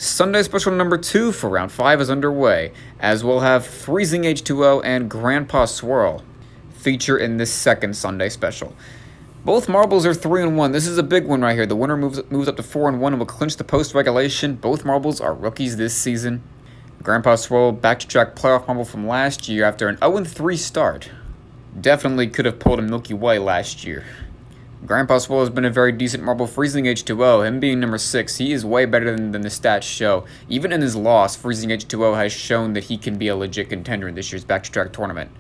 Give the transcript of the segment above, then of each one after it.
Sunday special number 2 for round 5 is underway, as we'll have Freezing H2O and Grandpa Swirl feature in this second Sunday special. Both marbles are 3-1. This is a big one right here. The winner moves up to 4-1 and will clinch the post-regulation. Both marbles are rookies this season. Grandpa Swirl back-to-track playoff marble from last year after an 0-3 start. Definitely could have pulled a Milky Way last year. Grandpa Swirl has been a very decent marble. Freezing H2O, him being number 6, he is way better than the stats show. Even in his loss, Freezing H2O has shown that he can be a legit contender in this year's back-to-track tournament.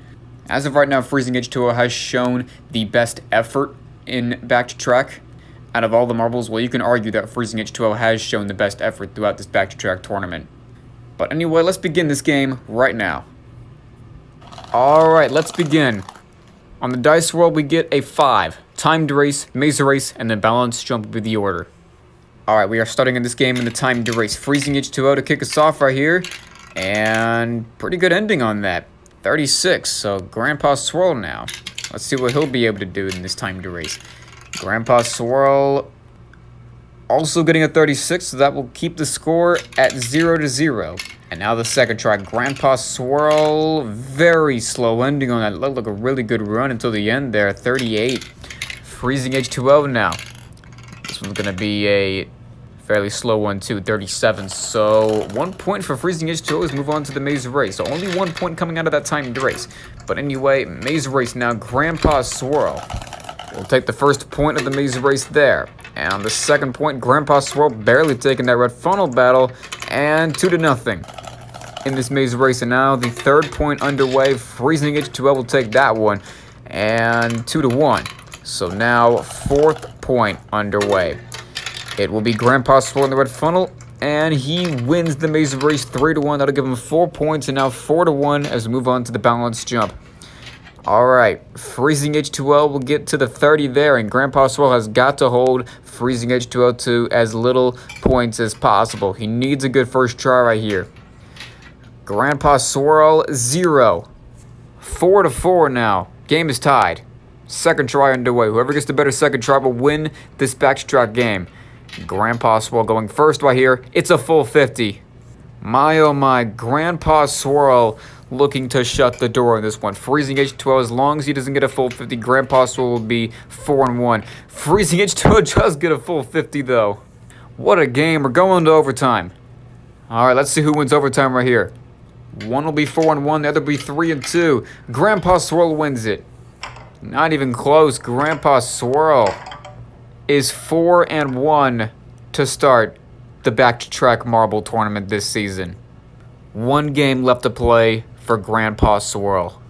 As of right now, Freezing H2O has shown the best effort in back-to-track. Out of all the marbles, well, you can argue that Freezing H2O has shown the best effort throughout this back-to-track tournament. But anyway, let's begin this game right now. Alright, let's begin. On the dice roll, we get a 5. Timed race, maze race, and then balance jump will be the order. Alright, we are starting in this game in the timed race. Freezing H2O to kick us off right here. And pretty good ending on that. 36, so Grandpa Swirl now. Let's see what he'll be able to do in this timed race. Grandpa Swirl also getting a 36, so that will keep the score at 0-0. And now the second try. Grandpa Swirl, very slow ending on that. Looked like a really good run until the end there. 38. Freezing H2O now. This one's going to be a fairly slow one too. 37. So 1 point for Freezing H2O as move on to the maze race. So only 1 point coming out of that timed race. But anyway, maze race now. Grandpa Swirl will take the first point of the maze race there. And on the second point, Grandpa Swirl barely taking that red funnel battle. And 2-0 in this maze race. And now the third point underway. Freezing H2O will take that one. And 2-1. So now fourth point underway. It will be Grandpa Swirl in the red funnel. And he wins the maze race 3-1. That'll give him 4 points. And now 4-1 as we move on to the balance jump. Alright, Freezing H2O will get to the 30 there, and Grandpa Swirl has got to hold Freezing H2O to as little points as possible. He needs a good first try right here. Grandpa Swirl, 0. 4-4 now. Game is tied. Second try underway. Whoever gets the better second try will win this backtrack game. Grandpa Swirl going first right here. It's a full 50. My oh my, Grandpa Swirl looking to shut the door on this one. Freezing H2O, as long as he doesn't get a full 50, Grandpa Swirl will be 4-1. Freezing H2O does get a full 50 though. What a game. We're going to overtime. Alright, let's see who wins overtime right here. One will be 4-1, the other will be 3-2. Grandpa Swirl wins it. Not even close. Grandpa Swirl is 4-1 to start the back-to-track marble tournament this season. 1 game left to play for Grandpa Swirl.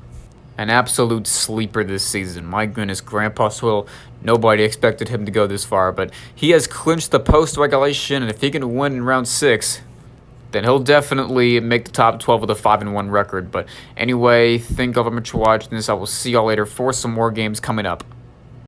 An absolute sleeper this season. My goodness, Grandpa Swirl, nobody expected him to go this far, but he has clinched the post-regulation, and if he can win in round 6, then he'll definitely make the top 12 with a 5-1 record. But anyway, thank you all very much for watching this. I will see y'all later for some more games coming up.